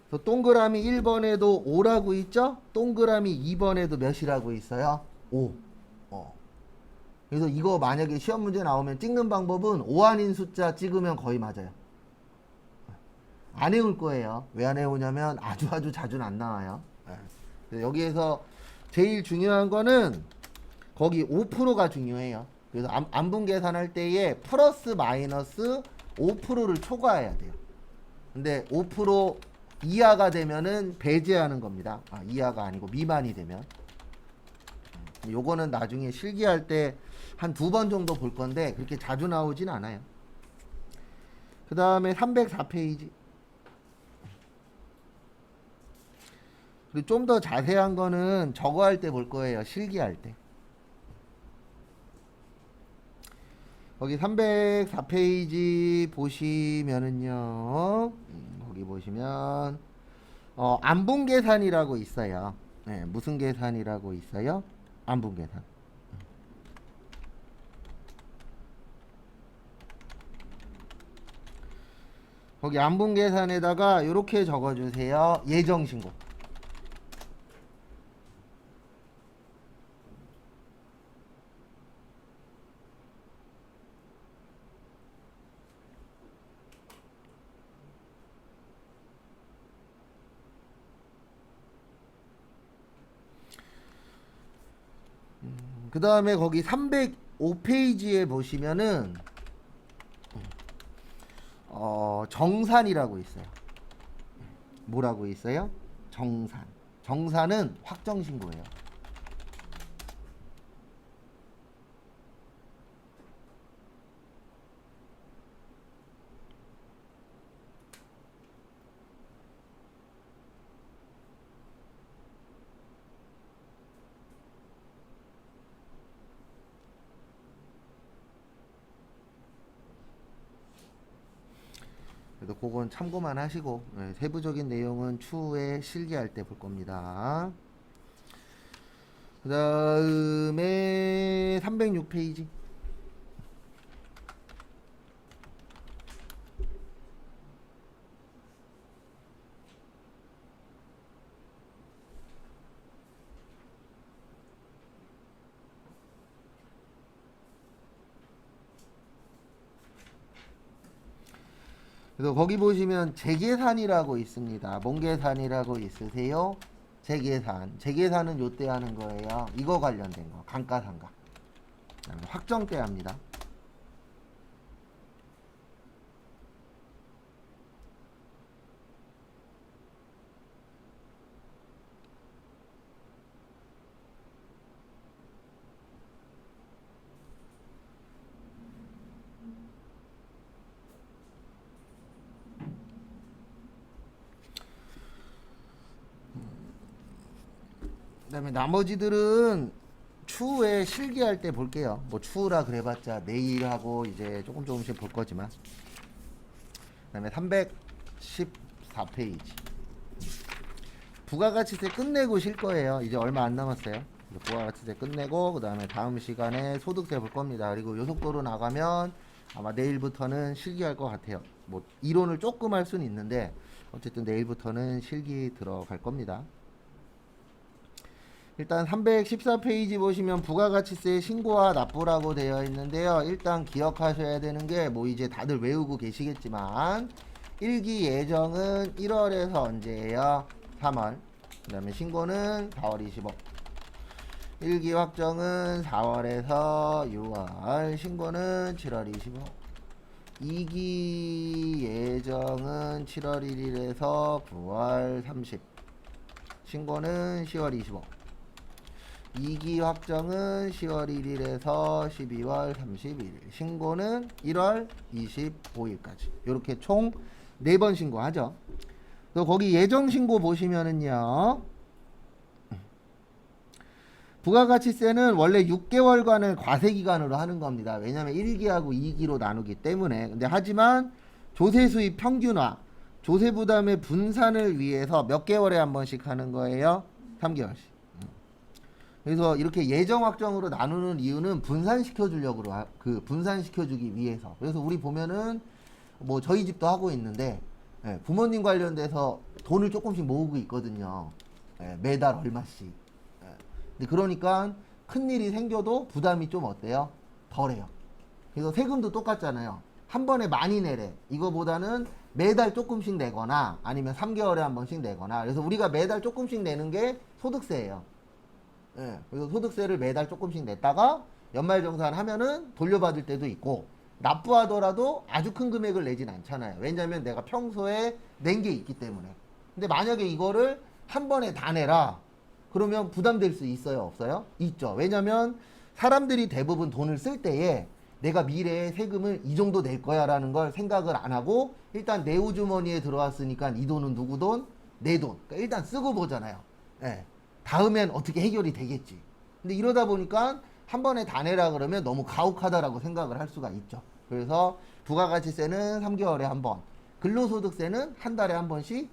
그래서 동그라미 1번에도 5라고 있죠. 동그라미 2번에도 몇이라고 있어요? 5. 그래서 이거 만약에 시험 문제 나오면 찍는 방법은 5 아닌 숫자 찍으면 거의 맞아요. 안 해올 거예요. 왜 안 해오냐면 아주 자주는 안 나와요. 그래서 여기에서 제일 중요한 거는 거기 5%가 중요해요. 그래서 안분 계산할 때에 플러스 마이너스 5%를 초과해야 돼요. 근데 5% 이하가 되면은 배제하는 겁니다. 이하가 아니고 미만이 되면. 요거는 나중에 실기할 때 한 2번 정도 볼 건데 그렇게 자주 나오진 않아요. 그 다음에 304페이지. 그리고 좀 더 자세한 거는 저거 할 때 볼 거예요. 실기할 때. 거기 304페이지 보시면은요. 거기 보시면 안분 계산이라고 있어요. 네, 무슨 계산이라고 있어요? 안분 계산. 거기 안분 계산에다가 이렇게 적어주세요. 예정 신고. 그 다음에 거기 305페이지에 보시면은 정산이라고 있어요. 뭐라고 있어요? 정산. 정산은 확정 신고예요. 그래도 그건 참고만 하시고 세부적인 내용은 추후에 실기할 때 볼 겁니다. 그 다음에 306페이지. 그래서 거기 보시면 재계산이라고 있습니다. 뭔 계산이라고 있으세요? 재계산. 재계산은 요때 하는 거예요. 이거 관련된 거. 감가상각. 확정 때 합니다. 그다음에 나머지들은 추후에 실기할 때 볼게요. 뭐 추후라 그래봤자 내일 하고 이제 조금씩 볼 거지만. 그다음에 314페이지. 부가가치세 끝내고 실 거예요. 이제 얼마 안 남았어요. 부가가치세 끝내고 그다음에 다음 시간에 소득세 볼 겁니다. 그리고 요 속도로 나가면 아마 내일부터는 실기할 것 같아요. 뭐 이론을 조금 할 수는 있는데 어쨌든 내일부터는 실기 들어갈 겁니다. 일단 314페이지 보시면 부가가치세 신고와 납부라고 되어 있는데요. 일단 기억하셔야 되는 게 뭐 이제 다들 외우고 계시겠지만 1기 예정은 1월에서 언제예요? 3월. 그 다음에 신고는 4월 25. 1기 확정은 4월에서 6월. 신고는 7월 25. 2기 예정은 7월 1일에서 9월 30. 신고는 10월 25. 2기 확정은 10월 1일에서 12월 31일. 신고는 1월 25일까지. 이렇게 총 4번 신고하죠. 또 거기 예정 신고 보시면은요. 부가가치세는 원래 6개월간을 과세기간으로 하는 겁니다. 왜냐하면 1기하고 2기로 나누기 때문에. 근데 하지만 조세수입 평균화, 조세부담의 분산을 위해서 몇 개월에 한 번씩 하는 거예요? 3개월씩. 그래서 이렇게 예정 확정으로 나누는 이유는 분산시켜 주려고 분산시켜 주기 위해서. 그래서 우리 보면은 뭐 저희 집도 하고 있는데 부모님 관련돼서 돈을 조금씩 모으고 있거든요. 매달 얼마씩. 근데 그러니까 큰 일이 생겨도 부담이 좀 어때요? 덜해요. 그래서 세금도 똑같잖아요. 한 번에 많이 내래. 이거보다는 매달 조금씩 내거나 아니면 3개월에 한 번씩 내거나. 그래서 우리가 매달 조금씩 내는 게 소득세예요. 그래서 소득세를 매달 조금씩 냈다가 연말정산 하면은 돌려받을 때도 있고, 납부하더라도 아주 큰 금액을 내진 않잖아요. 왜냐면 내가 평소에 낸 게 있기 때문에. 근데 만약에 이거를 한 번에 다 내라 그러면 부담될 수 있어요, 없어요? 있죠. 왜냐면 사람들이 대부분 돈을 쓸 때에 내가 미래에 세금을 이 정도 낼 거야 라는 걸 생각을 안 하고 일단 내 우주머니에 들어왔으니까 이 돈은 누구 돈? 내 돈. 그러니까 일단 쓰고 보잖아요. 다음엔 어떻게 해결이 되겠지. 근데 이러다 보니까 한 번에 다 내라 그러면 너무 가혹하다라고 생각을 할 수가 있죠. 그래서 부가가치세는 3개월에 한 번, 근로소득세는 한 달에 한 번씩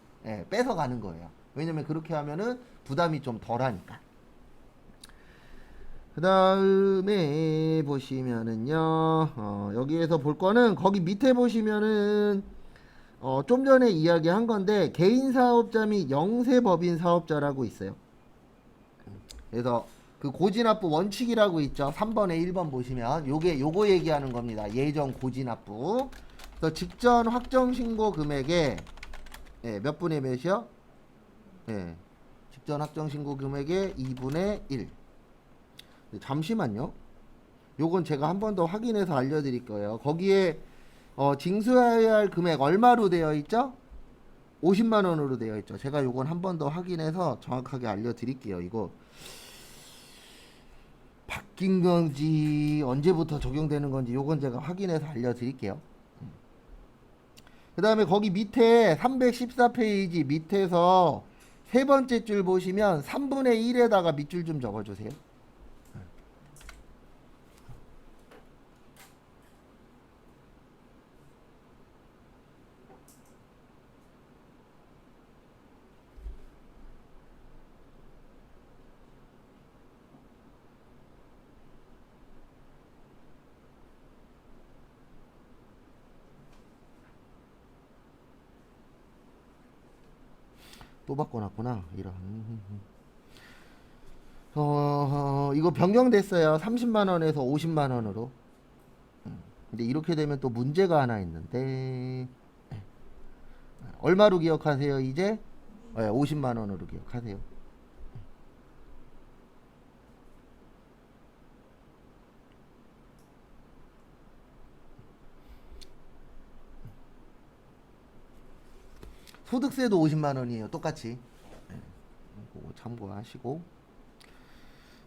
뺏어가는 거예요. 왜냐면 그렇게 하면은 부담이 좀 덜하니까. 그 다음에 보시면은요, 여기에서 볼 거는 거기 밑에 보시면은 좀 전에 이야기한 건데 개인 사업자 및 영세법인 사업자라고 있어요. 그래서 그 고지납부 원칙이라고 있죠. 3번에 1번 보시면 요거 얘기하는 겁니다. 예정 고지납부. 그래서 직전 확정 신고 금액에 몇 분의 몇이요? 직전 확정 신고 금액의 2분의 1. 잠시만요. 요건 제가 한 번 더 확인해서 알려드릴 거예요. 거기에 징수해야 할 금액 얼마로 되어 있죠? 50만 원으로 되어 있죠. 제가 요건 한 번 더 확인해서 정확하게 알려드릴게요. 이거 바뀐 건지 언제부터 적용되는 건지 요건 제가 확인해서 알려드릴게요. 그 다음에 거기 밑에 314페이지 밑에서 세 번째 줄 보시면 3분의 1에다가 밑줄 좀 적어주세요. 또 바꿔놨구나. 이런. 이거 변경됐어요. 30만 원에서 50만 원으로. 근데 이렇게 되면 또 문제가 하나 있는데 얼마로 기억하세요? 이제 50만 원으로 기억하세요. 소득세도 50만 원이에요. 똑같이. 그거 참고하시고.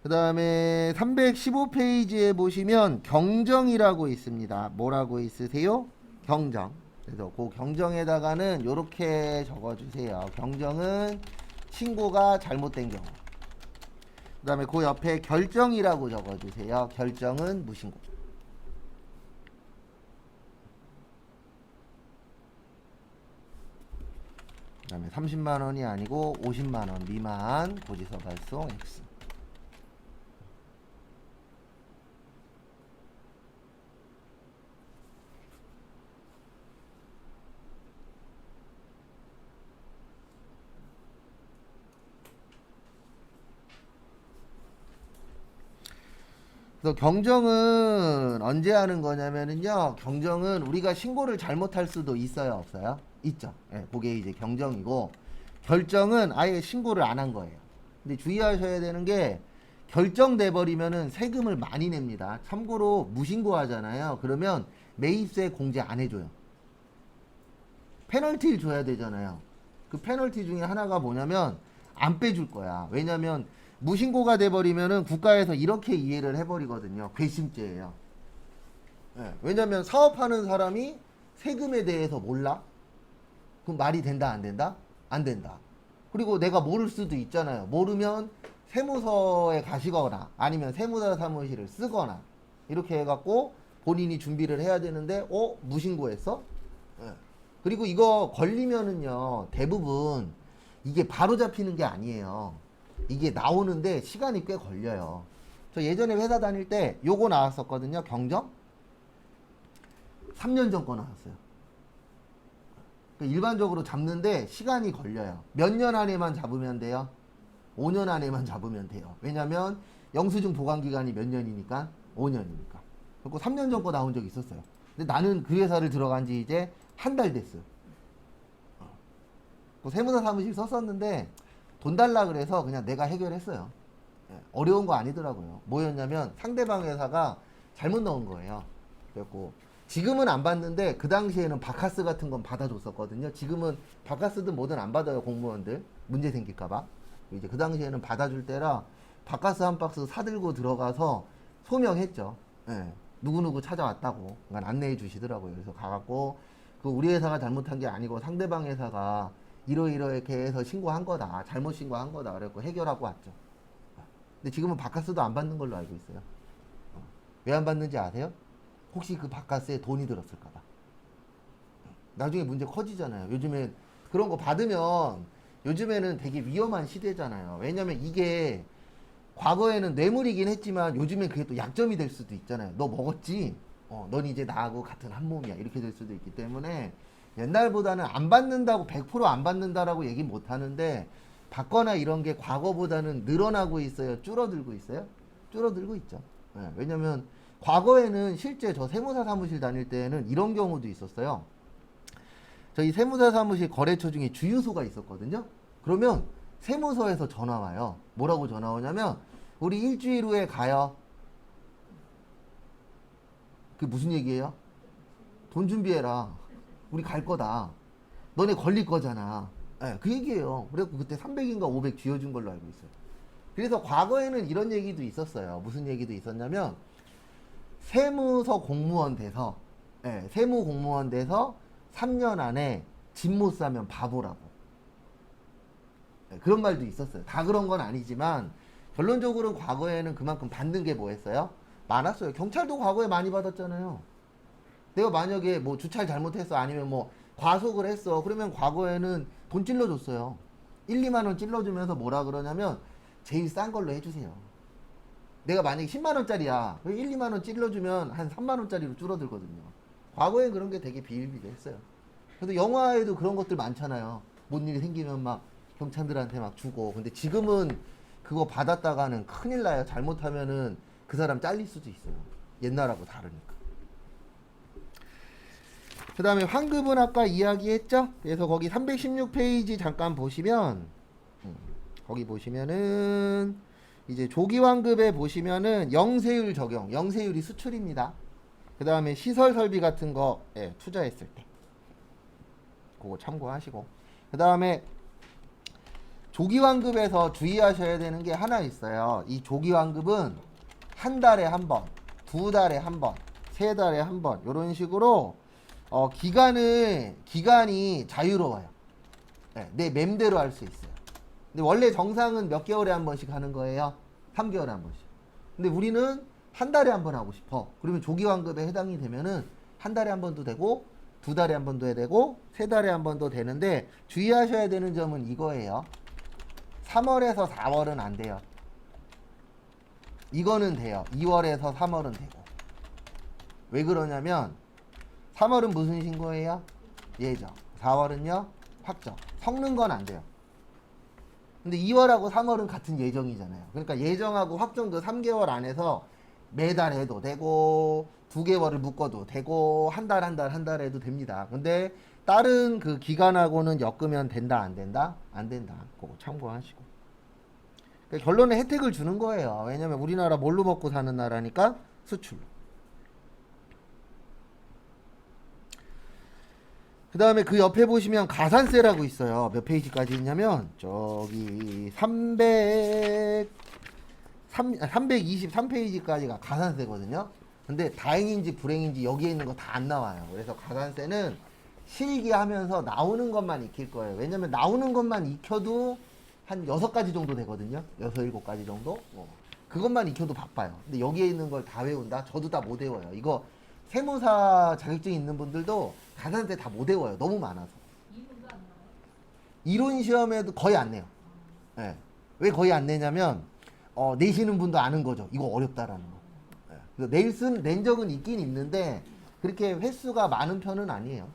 그 다음에 315페이지에 보시면 경정이라고 있습니다. 뭐라고 있으세요? 경정. 그래서 그 경정에다가는 이렇게 적어주세요. 경정은 신고가 잘못된 경우. 그 다음에 그 옆에 결정이라고 적어주세요. 결정은 무신고. 그 다음에 30만 원이 아니고 50만 원 미만 고지서 발송 X. 그래서 경정은 언제 하는 거냐면은요. 경정은 우리가 신고를 잘못할 수도 있어요, 없어요? 있죠. 예, 그게 이제 경정이고 결정은 아예 신고를 안 한 거예요. 근데 주의하셔야 되는 게 결정돼 버리면은 세금을 많이 냅니다. 참고로 무신고 하잖아요. 그러면 매입세 공제 안 해줘요. 페널티를 줘야 되잖아요. 그 페널티 중에 하나가 뭐냐면 안 빼줄 거야. 왜냐면 무신고가 돼버리면은 국가에서 이렇게 이해를 해버리거든요. 괘씸죄예요. 예, 왜냐면 사업하는 사람이 세금에 대해서 몰라? 그럼 말이 된다 안 된다? 안 된다. 그리고 내가 모를 수도 있잖아요. 모르면 세무서에 가시거나 아니면 세무사 사무실을 쓰거나 이렇게 해갖고 본인이 준비를 해야 되는데 무신고했어? 예. 그리고 이거 걸리면은요 대부분 이게 바로 잡히는 게 아니에요. 이게 나오는데 시간이 꽤 걸려요. 저 예전에 회사 다닐 때 요거 나왔었거든요. 경정? 3년 전 거 나왔어요. 일반적으로 잡는데 시간이 걸려요. 몇 년 안에만 잡으면 돼요? 5년 안에만 잡으면 돼요. 왜냐면 영수증 보관 기간이 몇 년이니까? 5년이니까. 그리고 3년 전 거 나온 적이 있었어요. 근데 나는 그 회사를 들어간 지 이제 한 달 됐어요. 세무사 사무실 썼었는데 돈 달라 그래서 그냥 내가 해결했어요. 어려운 거 아니더라고요. 뭐였냐면 상대방 회사가 잘못 넣은 거예요. 그래갖고 지금은 안 받는데 그 당시에는 바카스 같은 건 받아줬었거든요. 지금은 바카스든 뭐든 안 받아요. 공무원들 문제 생길까봐. 이제 그 당시에는 받아줄 때라 바카스 한 박스 사들고 들어가서 소명했죠. 예, 누구누구 찾아왔다고 그러니까 안내해 주시더라고요. 그래서 가갖고 그 우리 회사가 잘못한 게 아니고 상대방 회사가 이러이러이렇게 해서 신고한 거다. 잘못 신고한 거다. 그래갖고 해결하고 왔죠. 근데 지금은 바카스도 안 받는 걸로 알고 있어요. 왜 안 받는지 아세요? 혹시 그 바카스에 돈이 들었을까봐. 나중에 문제 커지잖아요. 요즘에 그런 거 받으면 요즘에는 되게 위험한 시대잖아요. 왜냐면 이게 과거에는 뇌물이긴 했지만 요즘엔 그게 또 약점이 될 수도 있잖아요. 너 먹었지? 넌 이제 나하고 같은 한 몸이야. 이렇게 될 수도 있기 때문에 옛날보다는 안 받는다고 100%안 받는다라고 얘기 못 하는데 받거나 이런 게 과거보다는 늘어나고 있어요? 줄어들고 있어요? 줄어들고 있죠. 네, 왜냐면 과거에는 실제 저 세무사 사무실 다닐 때는 이런 경우도 있었어요. 저희 세무사 사무실 거래처 중에 주유소가 있었거든요. 그러면 세무서에서 전화 와요. 뭐라고 전화 오냐면 우리 일주일 후에 가요. 그게 무슨 얘기예요? 돈 준비해라. 우리 갈 거다. 너네 걸릴 거잖아. 예, 그 얘기예요. 그래서 그때 300인가 500 쥐어준 걸로 알고 있어요. 그래서 과거에는 이런 얘기도 있었어요. 무슨 얘기도 있었냐면 세무서 공무원 돼서 세무 공무원 돼서 3년 안에 집 못 사면 바보라고. 그런 말도 있었어요. 다 그런 건 아니지만 결론적으로는 과거에는 그만큼 받는 게 뭐였어요? 많았어요. 경찰도 과거에 많이 받았잖아요. 내가 만약에 뭐 주차를 잘못했어 아니면 뭐 과속을 했어 그러면 과거에는 돈 찔러줬어요. 1, 2만 원 찔러주면서 뭐라 그러냐면 제일 싼 걸로 해주세요. 내가 만약에 10만 원짜리야 1, 2만 원 찔러주면 한 3만 원짜리로 줄어들거든요. 과거엔 그런 게 되게 비일비재했어요. 그래서 영화에도 그런 것들 많잖아요. 뭔 일이 생기면 막 경찰들한테 막 주고. 근데 지금은 그거 받았다가는 큰일 나요. 잘못하면은 그 사람 잘릴 수도 있어요. 옛날하고 다르니까. 그 다음에 환급은 아까 이야기했죠? 그래서 거기 316페이지 잠깐 보시면 거기 보시면은 이제 조기환급에 보시면은 영세율 적용, 영세율이 수출입니다. 그 다음에 시설 설비 같은 거 투자했을 때 그거 참고하시고, 그 다음에 조기환급에서 주의하셔야 되는 게 하나 있어요. 이 조기환급은 한 달에 한 번, 두 달에 한 번, 세 달에 한 번 이런 식으로 기간이 자유로워요. 내 맴대로 할 수 있어요. 근데 원래 정상은 몇 개월에 한 번씩 하는 거예요? 3개월에 한 번씩. 근데 우리는 한 달에 한 번 하고 싶어. 그러면 조기환급에 해당이 되면은 한 달에 한 번도 되고 두 달에 한 번도 해야 되고 세 달에 한 번도 되는데 주의하셔야 되는 점은 이거예요. 3월에서 4월은 안 돼요. 이거는 돼요. 2월에서 3월은 되고. 왜 그러냐면 3월은 무슨 신고예요? 예정. 4월은요? 확정. 섞는 건 안 돼요. 근데 2월하고 3월은 같은 예정이잖아요. 그러니까 예정하고 확정도 3개월 안에서 매달 해도 되고 2개월을 묶어도 되고 한 달 해도 됩니다. 근데 다른 그 기간하고는 엮으면 된다 안 된다? 안 된다. 그거 참고하시고. 그러니까 결론은 혜택을 주는 거예요. 왜냐면 우리나라 뭘로 먹고 사는 나라니까 수출로. 그 다음에 그 옆에 보시면 가산세라고 있어요. 몇 페이지까지 있냐면 저기 323페이지까지가 가산세거든요. 근데 다행인지 불행인지 여기에 있는 거 다 안 나와요. 그래서 가산세는 실기하면서 나오는 것만 익힐 거예요. 왜냐면 나오는 것만 익혀도 한 6가지 정도 되거든요. 6, 7가지 정도? 그것만 익혀도 바빠요. 근데 여기에 있는 걸 다 외운다? 저도 다 못 외워요. 이거 세무사 자격증 있는 분들도 가산세 다 못 외워요. 너무 많아서. 이론 시험에도 거의 안 내요. 네. 왜 거의 안 내냐면 내시는 분도 아는 거죠. 이거 어렵다라는 거. 네. 그래서 낸 적은 있긴 있는데 그렇게 횟수가 많은 편은 아니에요.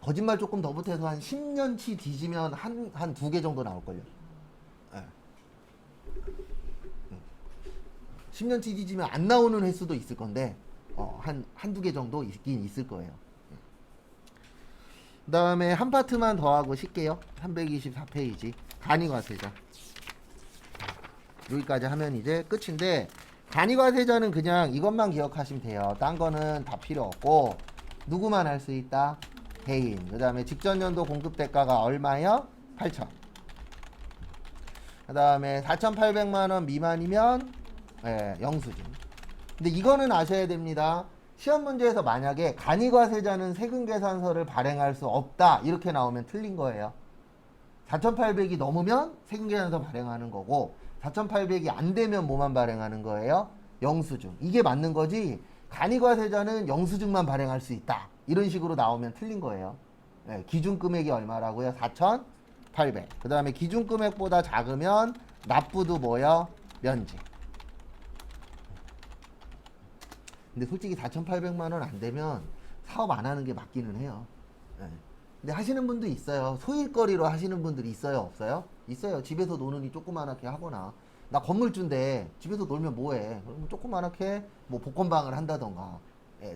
거짓말 조금 더 보태서 한 10년치 뒤지면 한 2개 정도 나올걸요. 네. 10년치 뒤지면 안 나오는 횟수도 있을 건데 한두 개 정도 있긴 있을 거예요. 그 다음에 한 파트만 더 하고 쉴게요. 324페이지 간이과세자. 여기까지 하면 이제 끝인데 간이과세자는 그냥 이것만 기억하시면 돼요. 딴 거는 다 필요 없고 누구만 할 수 있다? 개인. 그 다음에 직전 연도 공급 대가가 얼마요? 8천. 그 다음에 4,800만원 미만이면 영수증. 근데 이거는 아셔야 됩니다. 시험 문제에서 만약에 간이과세자는 세금계산서를 발행할 수 없다 이렇게 나오면 틀린 거예요. 4,800이 넘으면 세금계산서 발행하는 거고 4,800이 안 되면 뭐만 발행하는 거예요? 영수증. 이게 맞는 거지 간이과세자는 영수증만 발행할 수 있다 이런 식으로 나오면 틀린 거예요. 기준금액이 얼마라고요? 4,800. 그 다음에 기준금액보다 작으면 납부도 뭐요? 면제. 근데 솔직히 4,800만원 안 되면 사업 안 하는 게 맞기는 해요. 근데 하시는 분도 있어요. 소일거리로 하시는 분들이 있어요? 없어요? 있어요. 집에서 노느니 조그만하게 하거나 나 건물주인데 집에서 놀면 뭐해? 그럼 조그만하게 뭐 복권방을 한다던가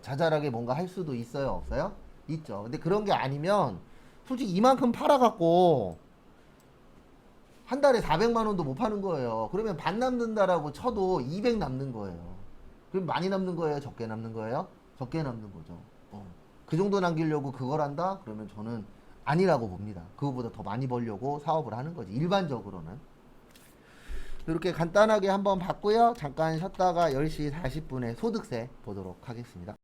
자잘하게 뭔가 할 수도 있어요? 없어요? 있죠. 근데 그런 게 아니면 솔직히 이만큼 팔아갖고 한 달에 400만원도 못 파는 거예요. 그러면 반 남는다라고 쳐도 200 남는 거예요. 그럼 많이 남는 거예요? 적게 남는 거예요? 적게 남는 거죠. 그 정도 남기려고 그걸 한다? 그러면 저는 아니라고 봅니다. 그거보다 더 많이 벌려고 사업을 하는 거지. 일반적으로는. 이렇게 간단하게 한번 봤고요. 잠깐 쉬었다가 10시 40분에 소득세 보도록 하겠습니다.